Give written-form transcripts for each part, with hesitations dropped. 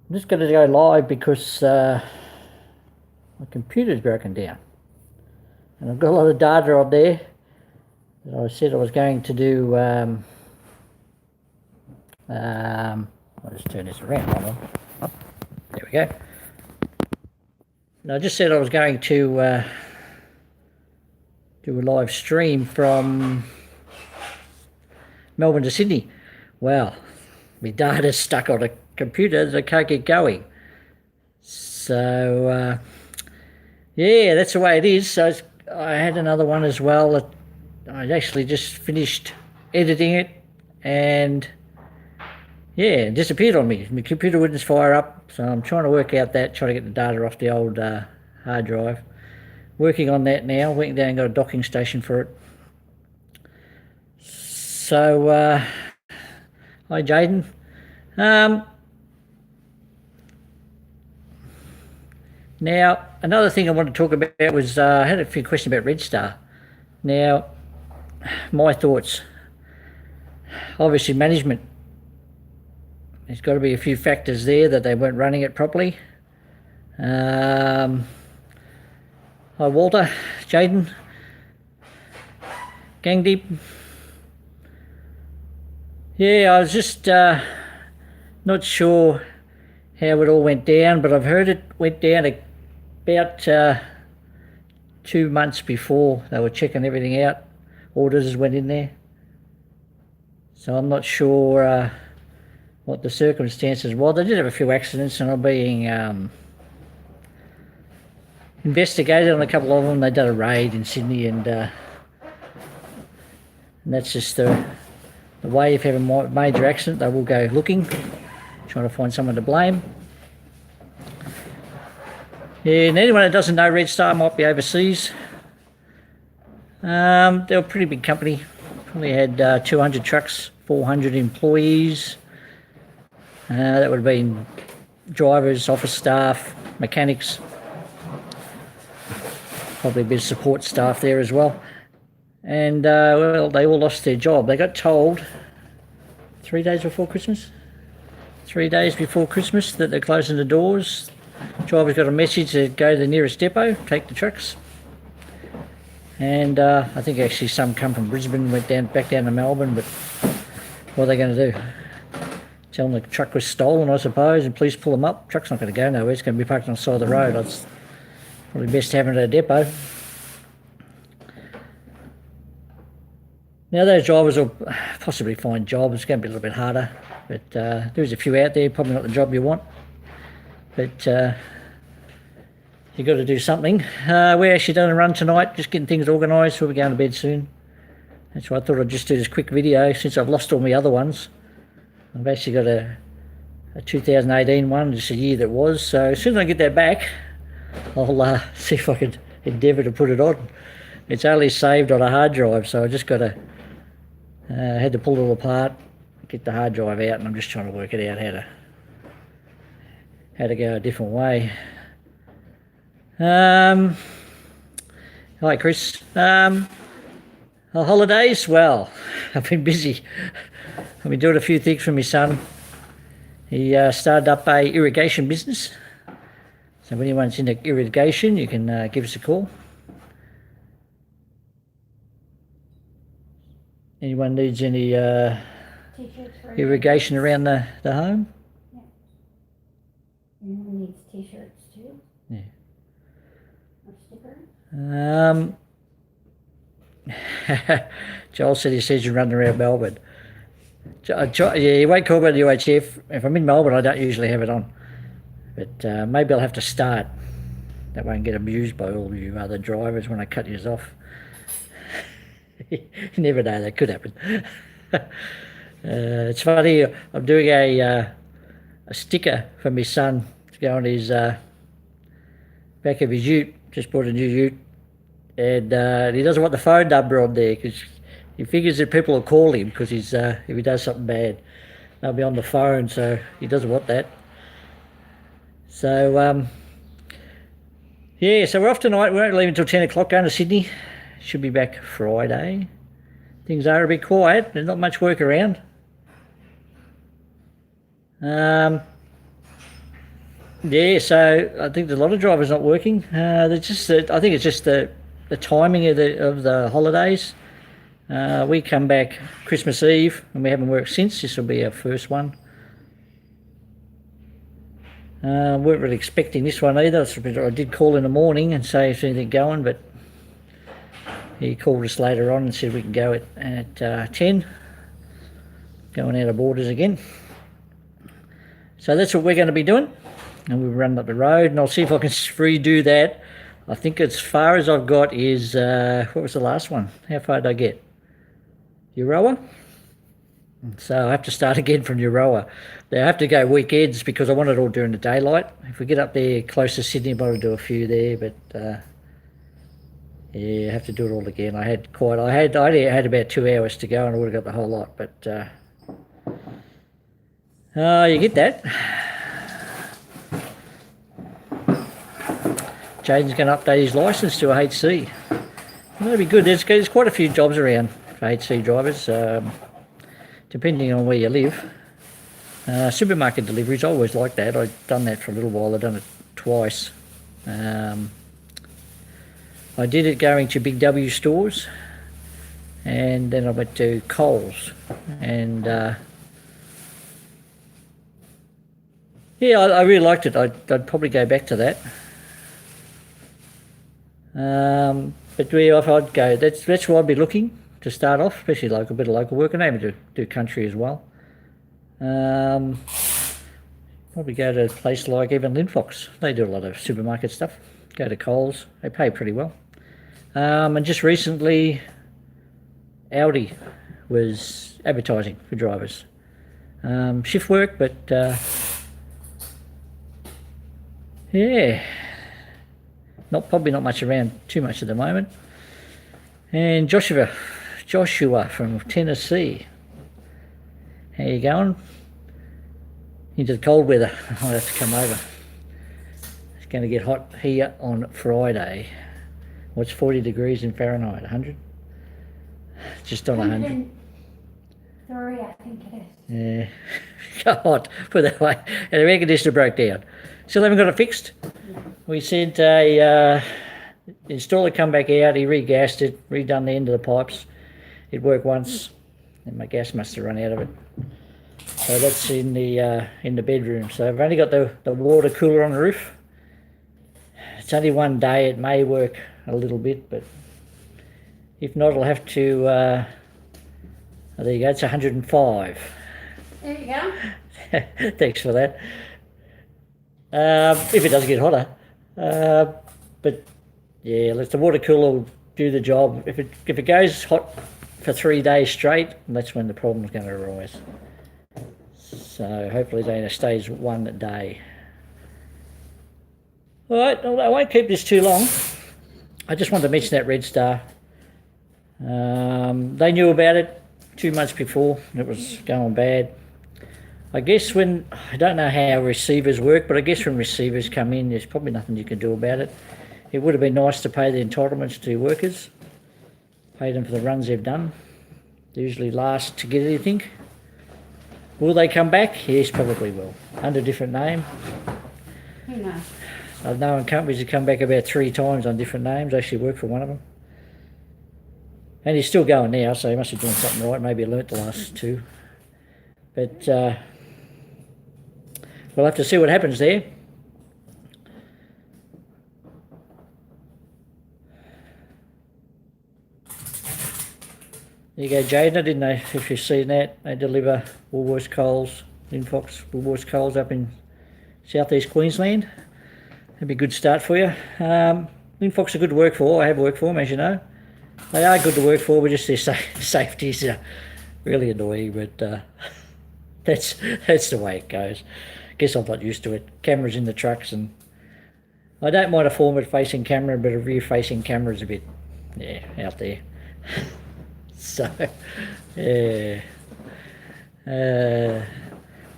I'm just going to go live because my computer's broken down. And I've got a lot of data on there that I said I was going to do. I'll just turn this around. Hold on. There we go. And I just said I was going to do a live stream from Melbourne to Sydney. Well, my data's stuck on a computer that I can't get going. So, yeah, that's the way it is. So I had another one as well that I actually just finished editing it, and yeah, it disappeared on me. My computer wouldn't fire up, so I'm trying to work out that, trying to get the data off the old hard drive. Working on that now. Went down and got a docking station for it. So, hi Jaden. Now, another thing I wanted to talk about was I had a few questions about Redstar. Now, my thoughts. Obviously, management. There's got to be a few factors there that they weren't running it properly. Hi, Walter, Jaden, Gang Deep. Yeah, I was just not sure how it all went down, but I've heard it went down about 2 months before they were checking everything out. Auditors went in there. So I'm not sure what the circumstances were. They did have a few accidents and are being investigated on a couple of them. They did a raid in Sydney, and that's just the way. If you have a major accident, they will go looking, trying to find someone to blame. Yeah, and anyone that doesn't know, Redstar might be overseas. They're a pretty big company. Probably had 200 trucks, 400 employees. That would have been drivers, office staff, mechanics, probably a bit of support staff there as well. And, well, they all lost their job. They got told 3 days before Christmas? 3 days before Christmas that they're closing the doors. Drivers got a message to go to the nearest depot, take the trucks. And I think actually some come from Brisbane, went back down to Melbourne, but what are they going to do? Tell them the truck was stolen, I suppose, and police pull them up. Truck's not going to go nowhere. It's going to be parked on the side of the road. It's probably best having it at a depot. Now those drivers will possibly find jobs. It's going to be a little bit harder, but there's a few out there, probably not the job you want. But you've got to do something. We're actually doing a run tonight, just getting things organised. We'll be going to bed soon. That's why I thought I'd just do this quick video since I've lost all my other ones. I've actually got a 2018 one, just a year that was. So as soon as I get that back, I'll see if I can endeavour to put it on. It's only saved on a hard drive, so I just got to had to pull it all apart, get the hard drive out, and I'm just trying to work it out how to go a different way. Hi Chris. Holidays? Well, I've been busy. I've been doing a few things for my son. He started up a irrigation business. So if anyone's into irrigation, you can give us a call. Anyone needs any irrigation around the home? Yeah. Anyone needs t-shirts too? Yeah. Or stickers? Joel said he says you're running around Melbourne. Yeah, you won't call me the UHF. If I'm in Melbourne, I don't usually have it on. But maybe I'll have to start. That won't get abused by all you other drivers when I cut yours off. You never know, that could happen. It's funny, I'm doing a sticker for my son to go on his back of his ute. Just bought a new ute, and he doesn't want the phone number on there because he figures that people will call him because he's if he does something bad, they'll be on the phone, so he doesn't want that. So yeah, so we're off tonight. We won't leave until 10 o'clock, going to Sydney. Should be back Friday. Things are a bit quiet. There's not much work around. Yeah, so I think there's a lot of drivers not working. They're just, I think it's just the timing of the holidays. We come back Christmas Eve and we haven't worked since. This will be our first one. Weren't really expecting this one either. I did call in the morning and say if anything going, but he called us later on and said we can go at 10. Going out of orders again. So that's what we're going to be doing. And we'll run up the road and I'll see if I can redo that. I think as far as I've got is, what was the last one? How far did I get? Euroa? So I have to start again from Euroa. They have to go weekends because I want it all during the daylight. If we get up there close to Sydney, I'll do a few there, but yeah, I have to do it all again. I had about 2 hours to go and I would have got the whole lot, but you get that. Jaden's going to update his licence to a HC. That'll be good. There's quite a few jobs around for HC drivers, depending on where you live. Supermarket deliveries, I always like that. I've done that for a little while. I've done it twice. I did it going to Big W stores, and then I went to Coles, and yeah, I really liked it. I'd probably go back to that. But if I'd go, that's where I'd be looking to start off, especially a bit of local work, and maybe do country as well. Probably go to a place like even Linfox. They do a lot of supermarket stuff. Go to Coles. They pay pretty well. And just recently, Audi was advertising for drivers. Shift work, but yeah, probably not much around too much at the moment. And Joshua from Tennessee. How you going? Into the cold weather. I'll have to come over. It's going to get hot here on Friday. What's 40 degrees in Fahrenheit? 100? Just on 100. 103, I think it is. Yeah. God, put that way. And the air conditioner broke down. Still haven't got it fixed. No. We sent a installer come back out. He regassed it, redone the end of the pipes. It worked once, and my gas must have run out of it. So that's in the bedroom. So I've only got the water cooler on the roof. It's only one day. It may work a little bit, but if not, I'll have to. There you go. It's 105. There you go. Thanks for that. If it does get hotter, but yeah, let the water cooler will do the job. If it goes hot for 3 days straight, that's when the problem's going to arise. So hopefully it only stays one day. All right, well, I won't keep this too long. I just wanted to mention that Redstar. They knew about it 2 months before. It was going bad. I guess I don't know how receivers work, but I guess when receivers come in, there's probably nothing you can do about it. It would have been nice to pay the entitlements to workers, pay them for the runs they've done. They usually last to get anything. Will they come back? Yes, probably will. Under a different name. Who knows? I've known companies that come back about 3 times on different names. I actually worked for one of them. And he's still going now, so he must have done something right. Maybe he learnt the last 2. But we'll have to see what happens there. There you go, Jaden. I didn't know if you've seen that. They deliver Woolworths, Coles, Linfox, Woolworths, Coles up in southeast Queensland. That'd be a good start for you. Linfox are good to work for. I have worked for them, as you know. They are good to work for, but just their safety's really annoying. But that's the way it goes. Guess I'm not used to it. Cameras in the trucks, and I don't mind a forward-facing camera, but a rear-facing camera is a bit, out there. So, yeah.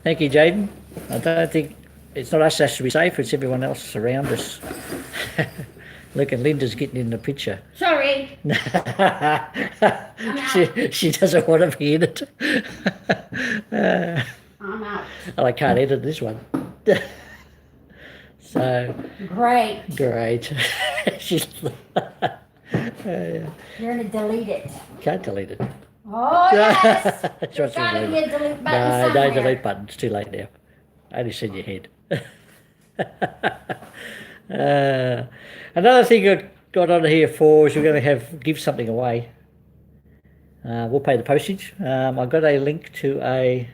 Thank you, Jaden. I don't think it's not us that has to be safe, it's everyone else around us. Look, and Linda's getting in the picture. Sorry. she doesn't want to be in it. I'm out. Oh, I can't edit this one. So Great. great. She's You're gonna delete it. can't delete it. Oh yes. There's There's gotta be a delete button no somewhere. delete button. It's too late now. Only seen your head. Another thing I got on here for is we're going to give something away. We'll pay the postage. I got a link to a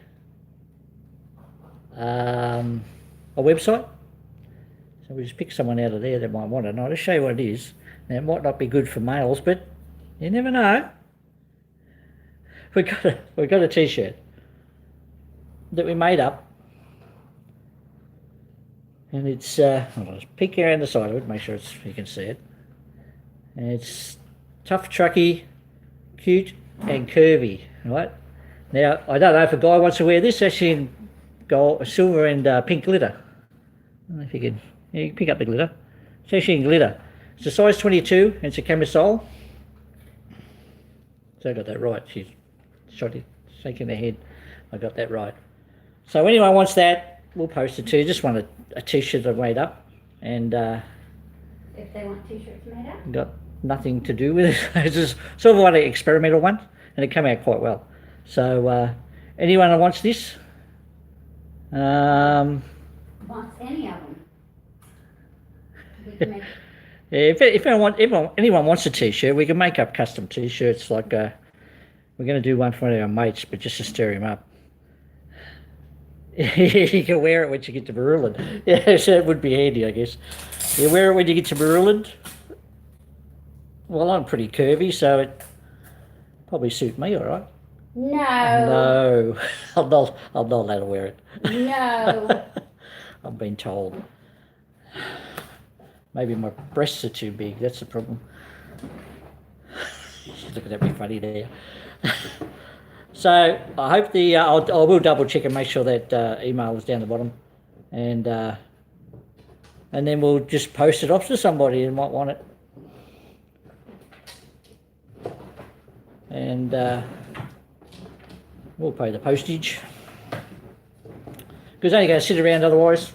website. So we just pick someone out of there that might want it. And I'll just show you what it is. Now, it might not be good for males, but you never know. We got a t-shirt that we made up. And it's, hold on, just peek around the side of it, make sure you can see it. And it's tough, trucky, cute, and curvy, right? Now, I don't know if a guy wants to wear this, actually in gold, silver and pink glitter. I don't know if you can pick up the glitter. It's actually in glitter. It's a size 22, and it's a camisole. So I got that right. She's shaking her head. I got that right. So anyone wants that, we'll post it to you. Just want a t-shirt I made up, and If they want t-shirts made up. got nothing to do with it. It's just sort of like an experimental one, and it came out quite well. So anyone that wants this, Wants any of them. We can make if anyone wants a t-shirt, we can make up custom t-shirts. Like we're going to do one for one of our mates, but just to stir him up. You can wear it when you get to Maruland. Yeah, so it would be handy, I guess. You wear it when you get to Maruland. Well, I'm pretty curvy, so it probably suit me, all right. No. No, I'm not allowed to wear it. No. I've been told. Maybe my breasts are too big. That's the problem. She's looking at me funny there. So I hope I will double check and make sure that email is down the bottom, and then we'll just post it off to somebody who might want it, and we'll pay the postage because it's only going to sit around otherwise.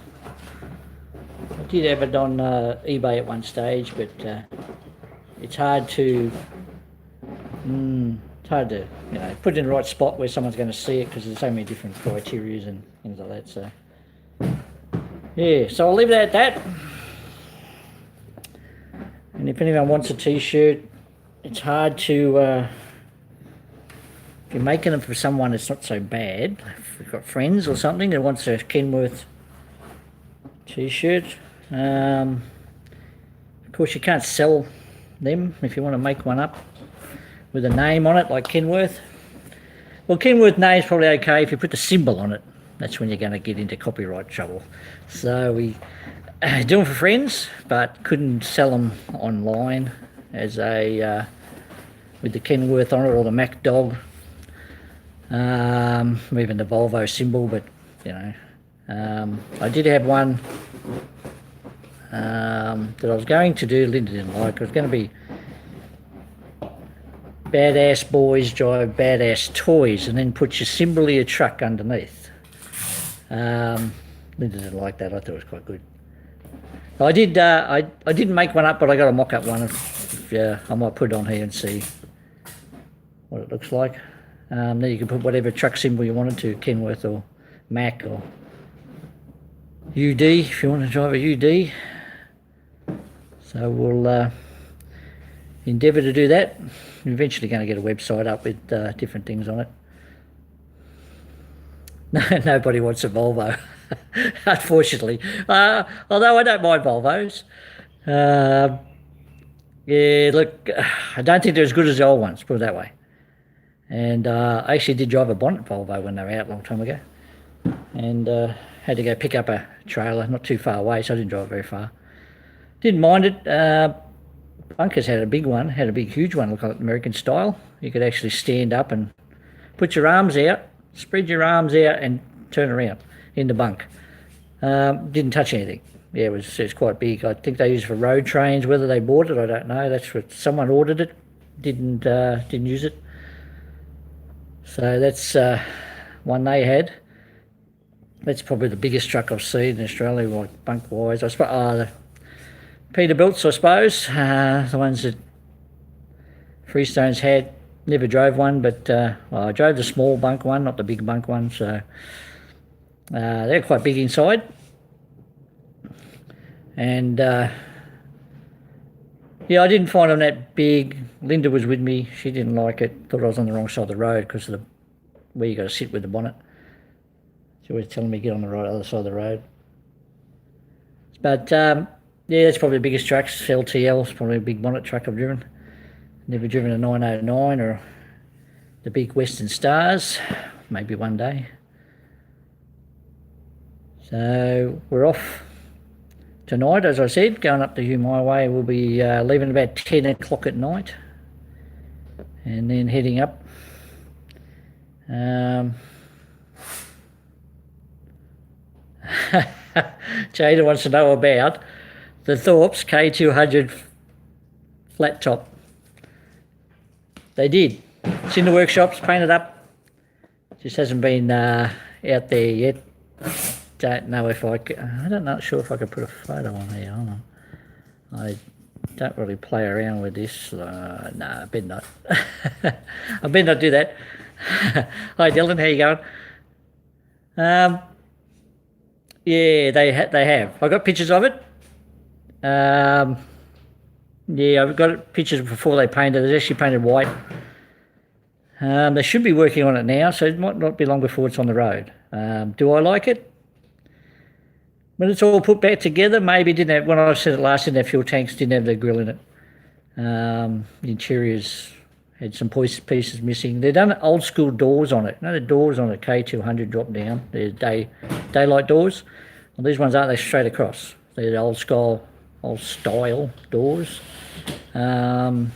I did have it on eBay at one stage, but it's hard to. It's hard to, put it in the right spot where someone's going to see it because there's so many different criteria and things like that. So, yeah, so I'll leave it at that. And if anyone wants a t-shirt, it's hard to, if you're making them for someone, it's not so bad. If we've got friends or something that wants a Kenworth t-shirt, of course you can't sell them if you want to make one up with a name on it, like Kenworth. Well, Kenworth name's probably okay if you put the symbol on it. That's when you're going to get into copyright trouble. So we do them for friends, but couldn't sell them online as a with the Kenworth on it or the Mac dog, even the Volvo symbol. But I did have one that I was going to do. Linda didn't like. It was going to be badass boys drive badass toys, and then put your symbol of your truck underneath. Linda didn't like that. I thought it was quite good. I did. I didn't make one up, but I got a mock-up one. I might put it on here and see what it looks like. Then you can put whatever truck symbol you wanted to, Kenworth or Mac or UD if you want to drive a UD. So we'll endeavour to do that. I'm eventually going to get a website up with different things on it. Nobody wants a Volvo, unfortunately. Although I don't mind Volvos. Yeah, look, I don't think they're as good as the old ones, put it that way. And I actually did drive a bonnet Volvo when they were out a long time ago. And had to go pick up a trailer not too far away, so I didn't drive very far. Didn't mind it. Bunkers had a big one, had a big huge one, looked like American style. You could actually stand up and put your arms out, spread your arms out and turn around in the bunk. Didn't touch anything. Yeah, it was quite big. I think they used it for road trains. Whether they bought it, I don't know. That's what someone ordered it, didn't use it. So that's one they had. That's probably the biggest truck I've seen in Australia, like bunk-wise. I suppose Peterbilts, I suppose, the ones that Freestones had. Never drove one, but well, I drove the small bunk one, not the big bunk one. So they're quite big inside, and yeah, I didn't find them that big. Linda was with me; she didn't like it. Thought I was on the wrong side of the road because of where you got to sit with the bonnet. She was telling me get on the right other side of the road. But yeah, that's probably the biggest trucks. LTL is probably a big bonnet truck I've driven. Never driven a 909 or the big Western Stars. Maybe one day. So we're off tonight, as I said, going up the Hume Highway. We'll be leaving about 10 o'clock at night and then heading up. Jada wants to know about the Thorpe's K200 flat top. They did. It's in the workshops, painted up. Just hasn't been out there yet. Don't know if I could, I'm not sure if I could put a photo on here. Hold on. I don't really play around with this. No, I better not. I better not do that. Hi Dylan, how you going? Yeah, they have. I got pictures of it. Yeah, I've got pictures before they painted. It's actually painted white. They should be working on it now, so it might not be long before it's on the road. Do I like it? When it's all put back together, maybe didn't have, when I said it last, didn't have fuel tanks, didn't have the grill in it. The interiors had some pieces missing. They've done old school doors on it. You know, the doors on a K200 drop down. They're daylight doors. Well, these ones aren't. They straight across. They're the old style doors. 2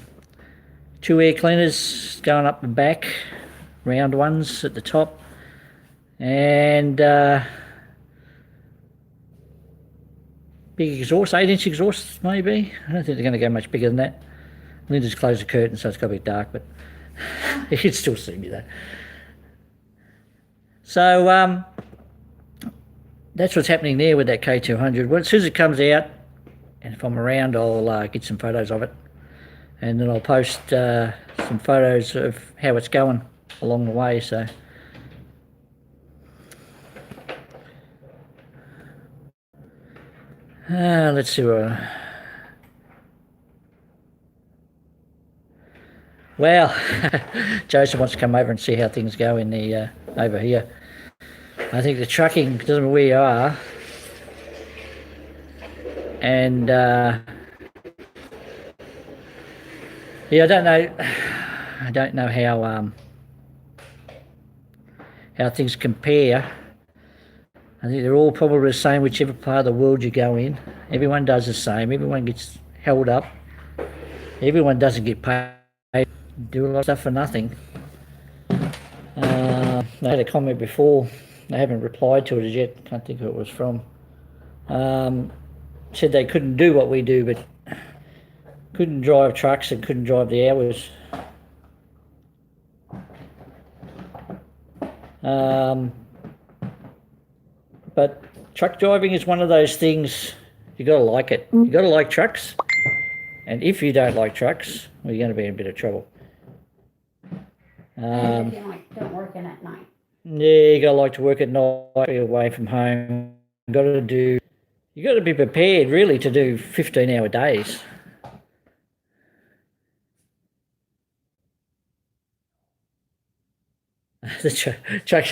air cleaners going up the back, round ones at the top, and big exhaust, 8-inch exhaust maybe. I don't think they're going to go much bigger than that. Linda's closed the curtain, so it's got to be dark, but you can still see me though. So that's what's happening there with that K200. Well, as soon as it comes out, and if I'm around, I'll get some photos of it, and then I'll post some photos of how it's going along the way. So let's see what. Well, Joseph wants to come over and see how things go in the over here. I think the trucking doesn't matter where you are, and yeah, I don't know how things compare. I think they're all probably the same whichever part of the world you go in. Everyone does the same. Everyone gets held up. Everyone doesn't get paid. Do a lot of stuff for nothing. I had a comment before. I haven't replied to it as yet. Can't think who it was from. Said they couldn't do what we do, but couldn't drive trucks and couldn't drive the hours. But truck driving is one of those things, you got to like it. You got to like trucks. And if you don't like trucks, well, you're going to be in a bit of trouble. And if you don't work in at night. Yeah, you got to like to work at night, be away from home. You got to be prepared really to do 15-hour days. The truck,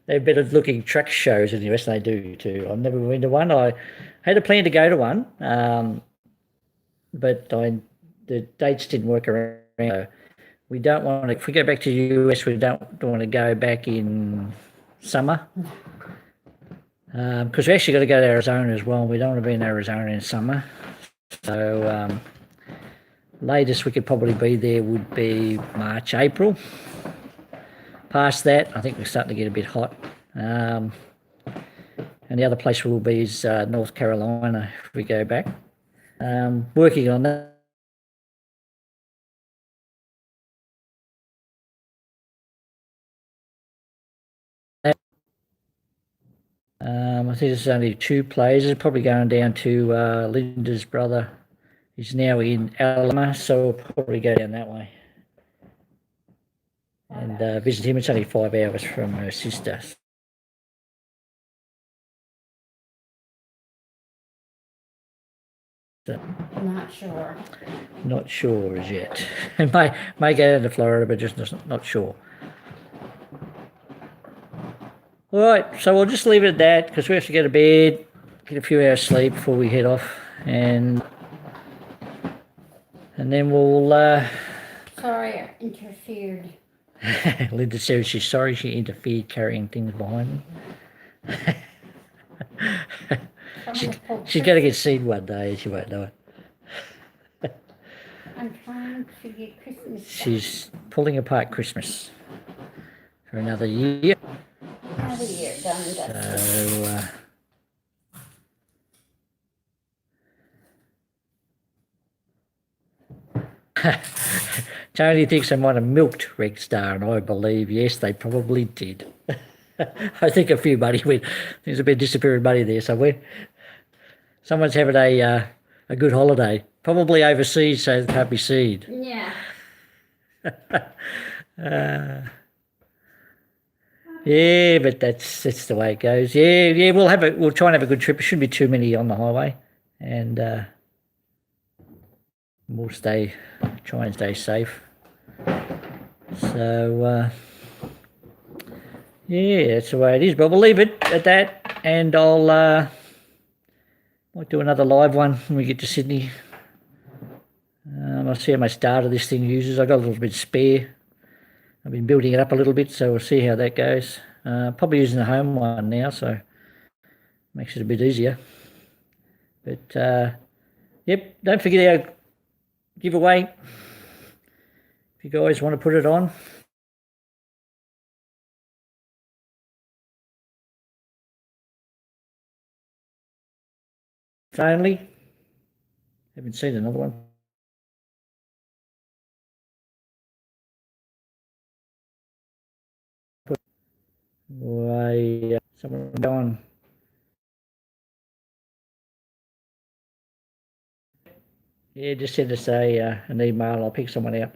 they're better looking truck shows in the US than they do too. I've never been to one. I had a plan to go to one, but the dates didn't work around. So we don't want to. If we go back to the US, we don't want to go back in summer because we actually got to go to Arizona as well. We don't want to be in Arizona in summer. So latest we could probably be there would be March, April. Past that, I think we're starting to get a bit hot. And the other place we'll be is North Carolina if we go back. Working on that. I think there's only 2 players. It's probably going down to Linda's brother. He's now in Alabama, so we'll probably go down that way and visit him. It's only 5 hours from her sister. So, Not sure. not sure as yet. may go down to Florida, but just not sure. All right, so we'll just leave it at that because we have to go to bed, get a few hours sleep before we head off, and then we'll. Sorry I interfered. Linda says she's sorry she interfered carrying things behind me. She's going to get seen one day and she won't know it. I'm trying to get Christmas. She's pulling apart Christmas for another year. Another year done and dusted. So, Tony thinks they might have milked Redstar, and I believe, yes, they probably did. I think a few money went. There's a bit of disappearing money there somewhere. Someone's having a good holiday, probably overseas, so they can't be seen. Yeah. Yeah, but that's the way it goes. Yeah, we'll try and have a good trip. It shouldn't be too many on the highway, and we'll try and stay safe. So yeah, that's the way it is. But we'll leave it at that, and I'll might do another live one when we get to Sydney. I'll see how much data this thing uses. I've got a little bit spare. I've been building it up a little bit, so we'll see how that goes. Probably using the home one now, so makes it a bit easier. But yep, don't forget our giveaway. If you guys want to put it on. Only. Haven't seen another one. Why someone gone? Yeah, just send us an email. I'll pick someone out.